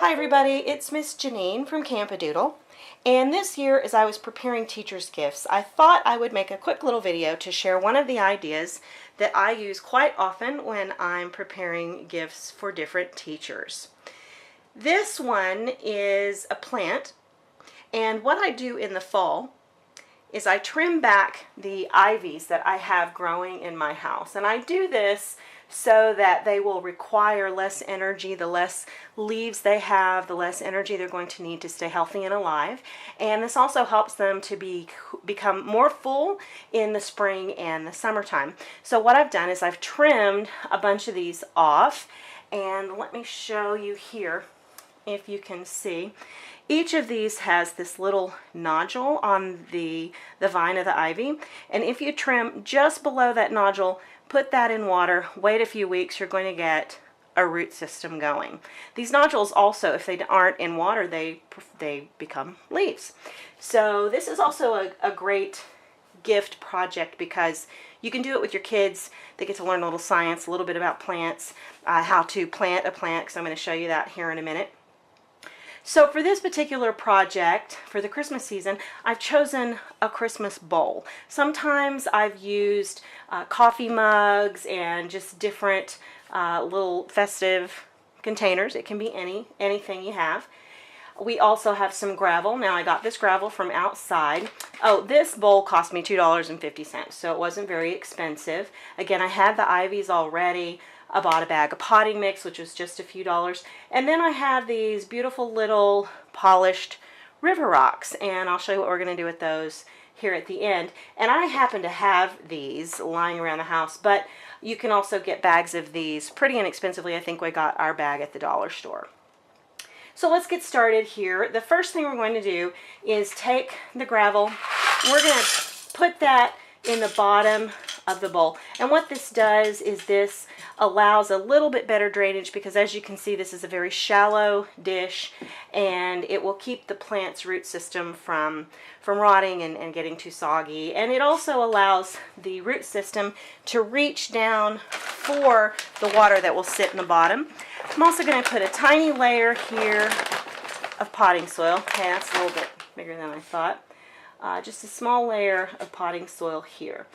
Hi everybody, it's Miss Janine from Campadoodle, and this year as I was preparing teachers' gifts, I thought I would make a quick little video to share one of the ideas that I use quite often when I'm preparing gifts for different teachers. This one is a plant, and what I do in the fall is I trim back the ivies that I have growing in my house, and I do this so that they will require less energy. The less leaves they have, the less energy they're going to need to stay healthy and alive. And this also helps them to become more full in the spring and the summertime. So what I've done is I've trimmed a bunch of these off, and let me show you here if you can see. Each of these has this little nodule on the vine of the ivy, and if you trim just below that nodule, put that in water, wait a few weeks, you're going to get a root system going. These nodules also, if they aren't in water, they become leaves. So this is also a great gift project because you can do it with your kids. They get to learn a little science, a little bit about plants, how to plant a plant, because I'm going to show you that here in a minute. So for this particular project, for the Christmas season, I've chosen a Christmas bowl. Sometimes I've used coffee mugs and just different little festive containers. It can be anything you have. We also have some gravel. Now I got this gravel from outside. Oh, this bowl cost me $2.50, so it wasn't very expensive. Again, I had the ivies already. I bought a bag of potting mix, which was just a few dollars. And then I have these beautiful little polished river rocks, and I'll show you what we're going to do with those here at the end. And I happen to have these lying around the house, but you can also get bags of these pretty inexpensively. I think we got our bag at the dollar store. So let's get started here. The first thing we're going to do is take the gravel. We're going to put that in the bottom of the bowl. And what this does is this allows a little bit better drainage, because as you can see, this is a very shallow dish, and it will keep the plant's root system from rotting and getting too soggy. And it also allows the root system to reach down for the water that will sit in the bottom. I'm also going to put a tiny layer here of potting soil. Okay, that's a little bit bigger than I thought. Just a small layer of potting soil here,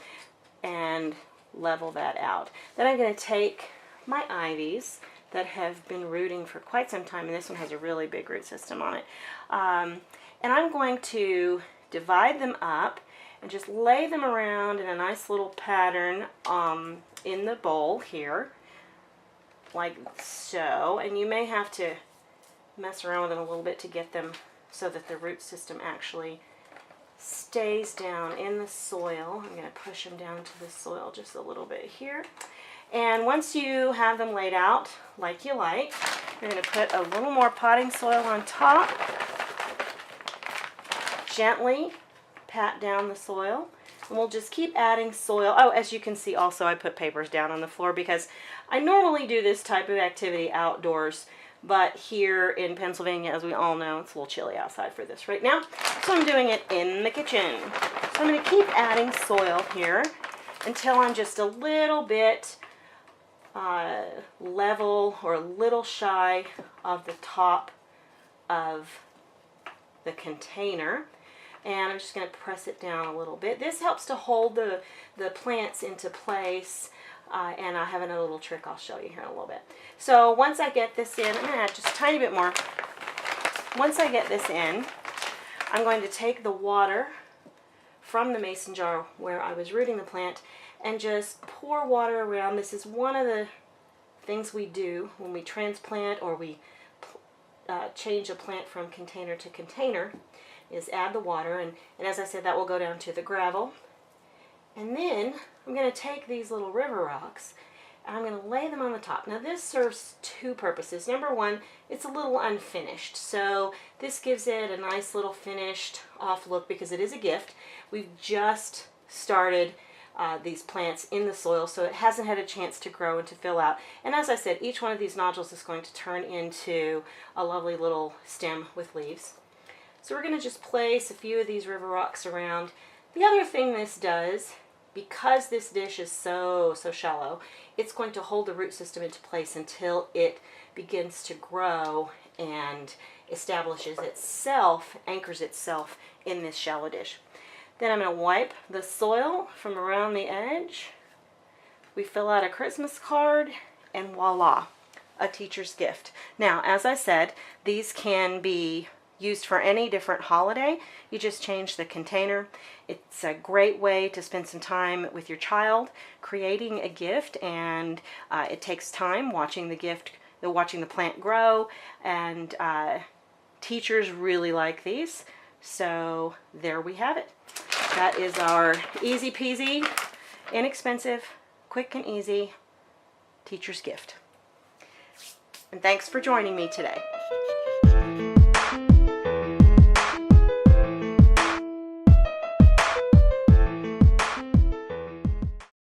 and level that out. Then I'm going to take my ivies that have been rooting for quite some time, and this one has a really big root system on it. And I'm going to divide them up and just lay them around in a nice little pattern in the bowl here, like so. And you may have to mess around with them a little bit to get them so that the root system actually stays down in the soil. I'm going to push them down to the soil just a little bit here. And once you have them laid out like you like, you're going to put a little more potting soil on top. Gently pat down the soil, and we'll just keep adding soil. Oh, as you can see also, I put papers down on the floor because I normally do this type of activity outdoors, but here in Pennsylvania, as we all know, it's a little chilly outside for this right now. So I'm doing it in the kitchen. So I'm going to keep adding soil here until I'm just a little bit level or a little shy of the top of the container. And I'm just going to press it down a little bit. This helps to hold the plants into place. And I have another little trick I'll show you here in a little bit. So once I get this in, I'm going to add just a tiny bit more. Once I get this in, I'm going to take the water from the mason jar where I was rooting the plant and just pour water around. This is one of the things we do when we transplant or we change a plant from container to container, is add the water. And as I said, that will go down to the gravel. And then I'm going to take these little river rocks and I'm going to lay them on the top. Now this serves two purposes. Number one, it's a little unfinished, so this gives it a nice little finished off look because it is a gift. We've just started these plants in the soil, so it hasn't had a chance to grow and to fill out. And as I said, each one of these nodules is going to turn into a lovely little stem with leaves. So we're going to just place a few of these river rocks around. The other thing this does, because this dish is so shallow, it's going to hold the root system into place until it begins to grow and establishes itself, anchors itself in this shallow dish. Then I'm going to wipe the soil from around the edge. We fill out a Christmas card, and voila, a teacher's gift. Now, as I said, these can be used for any different holiday. You just change the container. It's a great way to spend some time with your child creating a gift, and it takes time watching the plant grow, and teachers really like these. So there we have it. That is our easy peasy, inexpensive, quick and easy teacher's gift. And thanks for joining me today.